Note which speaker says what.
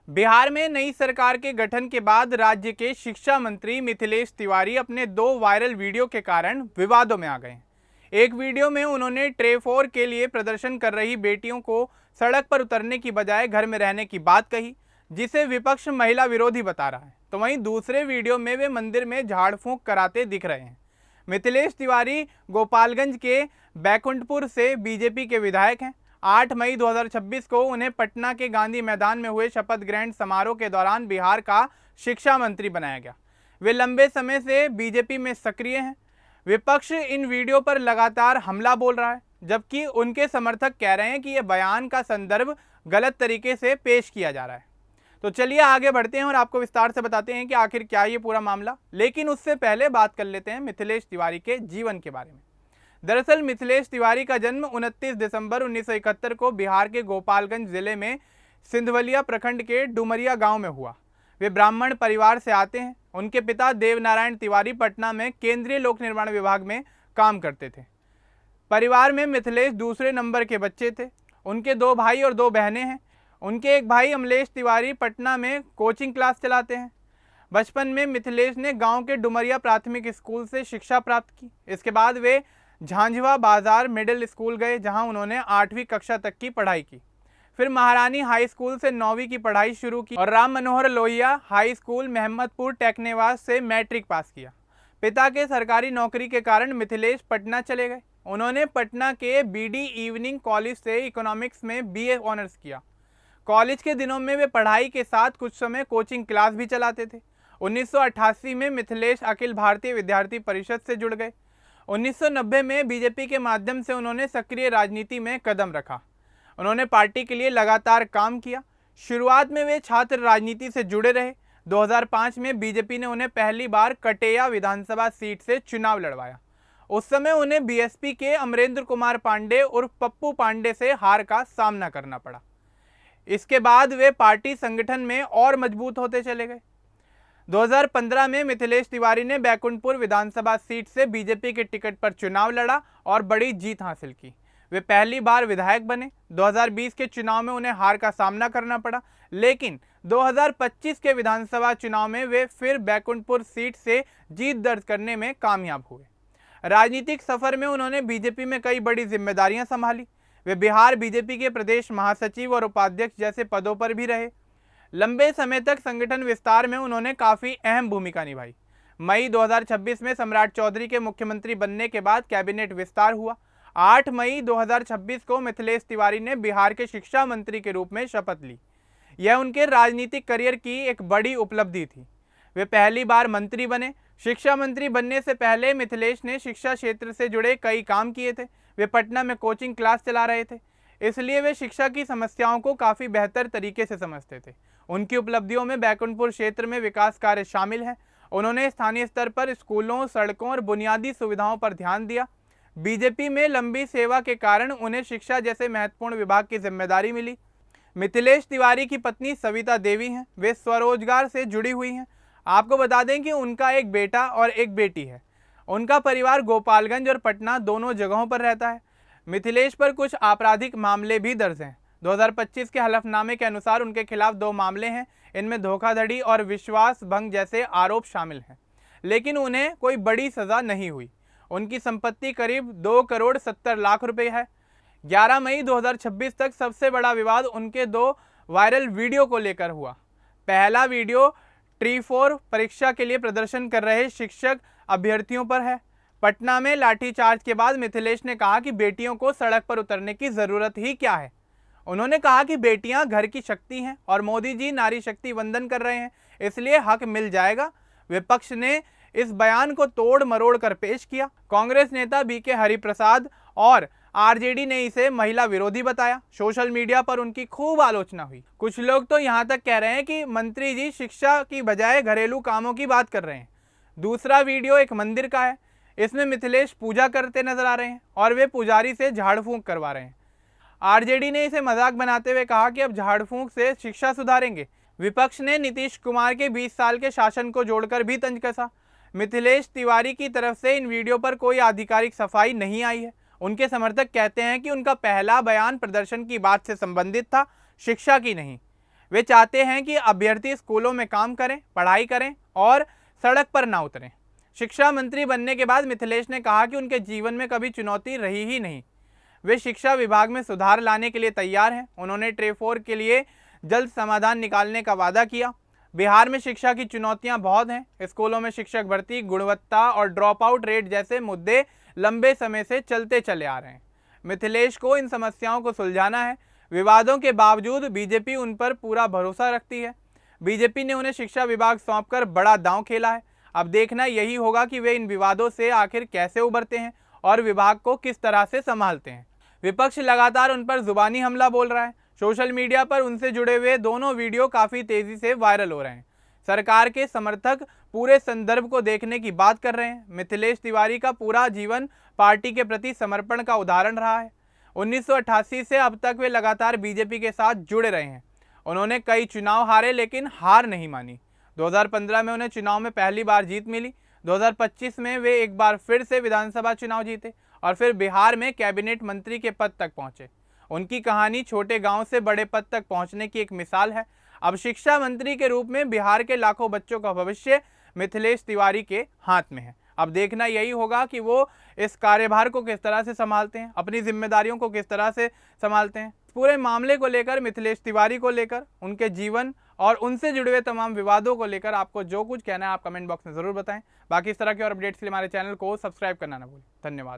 Speaker 1: बिहार में नई सरकार के गठन के बाद राज्य के शिक्षा मंत्री मिथिलेश तिवारी अपने दो वायरल वीडियो के कारण विवादों में आ गए। एक वीडियो में उन्होंने ट्रे4 के लिए प्रदर्शन कर रही बेटियों को सड़क पर उतरने की बजाय घर में रहने की बात कही, जिसे विपक्ष महिला विरोधी बता रहा है। तो वहीं दूसरे वीडियो में वे मंदिर में झाड़ फूंक कराते दिख रहे हैं। मिथिलेश तिवारी गोपालगंज के बैकुंठपुर से बीजेपी के विधायक हैं। 8 मई 2026 को उन्हें पटना के गांधी मैदान में हुए शपथ ग्रहण समारोह के दौरान बिहार का शिक्षा मंत्री बनाया गया। वे लंबे समय से बीजेपी में सक्रिय हैं। विपक्ष इन वीडियो पर लगातार हमला बोल रहा है, जबकि उनके समर्थक कह रहे हैं कि यह बयान का संदर्भ गलत तरीके से पेश किया जा रहा है। तो चलिए आगे बढ़ते हैं और आपको विस्तार से बताते हैं कि आखिर क्या ये पूरा मामला। लेकिन उससे पहले बात कर लेते हैं मिथिलेश तिवारी के जीवन के बारे में। दरअसल मिथिलेश तिवारी का जन्म 29 दिसंबर 1971 को बिहार के गोपालगंज जिले में सिंधवलिया प्रखंड के डुमरिया गांव में हुआ। वे ब्राह्मण परिवार से आते हैं। उनके पिता देवनारायण तिवारी पटना में केंद्रीय लोक निर्माण विभाग में काम करते थे। परिवार में मिथिलेश दूसरे नंबर के बच्चे थे। उनके 2 भाई और 2 बहनें हैं। उनके एक भाई अमलेश तिवारी पटना में कोचिंग क्लास चलाते हैं। बचपन में मिथिलेश ने गांव के डुमरिया प्राथमिक स्कूल से शिक्षा प्राप्त की। इसके बाद वे झांझवा बाजार मिडिल स्कूल गए, जहां उन्होंने 8वीं कक्षा तक की पढ़ाई की। फिर महारानी हाई स्कूल से 9वीं की पढ़ाई शुरू की और राम मनोहर लोहिया हाई स्कूल महमदपुर टेकनेवास से मैट्रिक पास किया। पिता के सरकारी नौकरी के कारण मिथिलेश पटना चले गए। उन्होंने पटना के बीडी इवनिंग कॉलेज से इकोनॉमिक्स में बीए ऑनर्स किया। कॉलेज के दिनों में वे पढ़ाई के साथ कुछ समय कोचिंग क्लास भी चलाते थे। 1988 में मिथिलेश अखिल भारतीय विद्यार्थी परिषद से जुड़ गए। 1990 में बीजेपी के माध्यम से उन्होंने सक्रिय राजनीति में कदम रखा। उन्होंने पार्टी के लिए लगातार काम किया। शुरुआत में वे छात्र राजनीति से जुड़े रहे। 2005 में बीजेपी ने उन्हें पहली बार कटेया विधानसभा सीट से चुनाव लड़वाया। उस समय उन्हें बीएसपी के अमरेंद्र कुमार पांडे उर्फ पप्पू पांडे से हार का सामना करना पड़ा। इसके बाद वे पार्टी संगठन में और मजबूत होते चले गए। 2015 में मिथिलेश तिवारी ने बैकुंठपुर विधानसभा सीट से बीजेपी के टिकट पर चुनाव लड़ा और बड़ी जीत हासिल की। वे पहली बार विधायक बने। 2020 के चुनाव में उन्हें हार का सामना करना पड़ा, लेकिन 2025 के विधानसभा चुनाव में वे फिर बैकुंठपुर सीट से जीत दर्ज करने में कामयाब हुए। राजनीतिक सफर में उन्होंने बीजेपी में कई बड़ी जिम्मेदारियां संभाली। वे बिहार बीजेपी के प्रदेश महासचिव और उपाध्यक्ष जैसे पदों पर भी रहे। लंबे समय तक संगठन विस्तार में उन्होंने काफ़ी अहम भूमिका निभाई। मई 2026 में सम्राट चौधरी के मुख्यमंत्री बनने के बाद कैबिनेट विस्तार हुआ। 8 मई 2026 को मिथिलेश तिवारी ने बिहार के शिक्षा मंत्री के रूप में शपथ ली। यह उनके राजनीतिक करियर की एक बड़ी उपलब्धि थी। वे पहली बार मंत्री बने। शिक्षा मंत्री बनने से पहले मिथिलेश ने शिक्षा क्षेत्र से जुड़े कई काम किए थे। वे पटना में कोचिंग क्लास चला रहे थे, इसलिए वे शिक्षा की समस्याओं को काफ़ी बेहतर तरीके से समझते थे। उनकी उपलब्धियों में बैकुंठपुर क्षेत्र में विकास कार्य शामिल हैं। उन्होंने स्थानीय स्तर पर स्कूलों, सड़कों और बुनियादी सुविधाओं पर ध्यान दिया। बीजेपी में लंबी सेवा के कारण उन्हें शिक्षा जैसे महत्वपूर्ण विभाग की जिम्मेदारी मिली। मिथिलेश तिवारी की पत्नी सविता देवी हैं। वे स्वरोजगार से जुड़ी हुई हैं। आपको बता दें कि उनका एक बेटा और एक बेटी है। उनका परिवार गोपालगंज और पटना दोनों जगहों पर रहता है। मिथिलेश पर कुछ आपराधिक मामले भी दर्ज हैं। 2025 के हलफनामे के अनुसार उनके खिलाफ 2 मामले हैं। इनमें धोखाधड़ी और विश्वास भंग जैसे आरोप शामिल हैं, लेकिन उन्हें कोई बड़ी सजा नहीं हुई। उनकी संपत्ति करीब 2 करोड़ 70 लाख रुपए है। 11 मई 2026 तक सबसे बड़ा विवाद उनके 2 वायरल वीडियो को लेकर हुआ। पहला वीडियो ट्रे4 परीक्षा के लिए प्रदर्शन कर रहे शिक्षक अभ्यर्थियों पर है। पटना में लाठीचार्ज के बाद मिथिलेश ने कहा कि बेटियों को सड़क पर उतरने की जरूरत ही क्या है। उन्होंने कहा कि बेटियां घर की शक्ति हैं और मोदी जी नारी शक्ति वंदन कर रहे हैं, इसलिए हक मिल जाएगा। विपक्ष ने इस बयान को तोड़ मरोड़ कर पेश किया। कांग्रेस नेता बीके हरिप्रसाद और आरजेडी ने इसे महिला विरोधी बताया। सोशल मीडिया पर उनकी खूब आलोचना हुई। कुछ लोग तो यहाँ तक कह रहे हैं कि मंत्री जी शिक्षा की बजाय घरेलू कामों की बात कर रहे हैं। दूसरा वीडियो एक मंदिर का है। इसमें मिथिलेश पूजा करते नजर आ रहे हैं और वे पुजारी से झाड़ फूंक करवा रहे हैं। आरजेडी ने इसे मजाक बनाते हुए कहा कि अब झाड़ फूंक से शिक्षा सुधारेंगे। विपक्ष ने नीतीश कुमार के 20 साल के शासन को जोड़कर भी तंज कसा। मिथिलेश तिवारी की तरफ से इन वीडियो पर कोई आधिकारिक सफाई नहीं आई है। उनके समर्थक कहते हैं कि उनका पहला बयान प्रदर्शन की बात से संबंधित था, शिक्षा की नहीं। वे चाहते हैं कि अभ्यर्थी स्कूलों में काम करें, पढ़ाई करें और सड़क पर ना उतरें। शिक्षा मंत्री बनने के बाद मिथिलेश ने कहा कि उनके जीवन में कभी चुनौती रही ही नहीं। वे शिक्षा विभाग में सुधार लाने के लिए तैयार हैं। उन्होंने ट्रे 4 के लिए जल्द समाधान निकालने का वादा किया। बिहार में शिक्षा की चुनौतियां बहुत हैं। स्कूलों में शिक्षक भर्ती, गुणवत्ता और ड्रॉप आउट रेट जैसे मुद्दे लंबे समय से चलते चले आ रहे हैं। मिथिलेश को इन समस्याओं को सुलझाना है। विवादों के बावजूद बीजेपी उन पर पूरा भरोसा रखती है। बीजेपी ने उन्हें शिक्षा विभाग सौंपकर बड़ा दांव खेला है। अब देखना यही होगा कि वे इन विवादों से आखिर कैसे उबरते हैं और विभाग को किस तरह से संभालते हैं। विपक्ष लगातार उन पर जुबानी हमला बोल रहा है। सोशल मीडिया पर उनसे जुड़े हुए दोनों वीडियो काफी तेजी से वायरल हो रहे हैं। सरकार के समर्थक पूरे संदर्भ को देखने की बात कर रहे हैं। मिथिलेश तिवारी का पूरा जीवन पार्टी के प्रति समर्पण का उदाहरण रहा है। 1988 से अब तक वे लगातार बीजेपी के साथ जुड़े रहे हैं। उन्होंने कई चुनाव हारे लेकिन हार नहीं मानी। 2015 में उन्हें चुनाव में पहली बार जीत मिली। 2025 में वे एक बार फिर से विधानसभा चुनाव जीते और फिर बिहार में कैबिनेट मंत्री के पद तक पहुंचे। उनकी कहानी छोटे गांव से बड़े पद तक पहुंचने की एक मिसाल है। अब शिक्षा मंत्री के रूप में बिहार के लाखों बच्चों का भविष्य मिथिलेश तिवारी के हाथ में है। अब देखना यही होगा कि वो इस कार्यभार को किस तरह से संभालते हैं, अपनी जिम्मेदारियों को किस तरह से संभालते हैं। पूरे मामले को लेकर, मिथिलेश तिवारी को लेकर, उनके जीवन और उनसे जुड़े हुए तमाम विवादों को लेकर आपको जो कुछ कहना है आप कमेंट बॉक्स में जरूर बताएं। बाकी इस तरह के और अपडेट्स के लिए हमारे चैनल को सब्सक्राइब करना ना भूलें। धन्यवाद।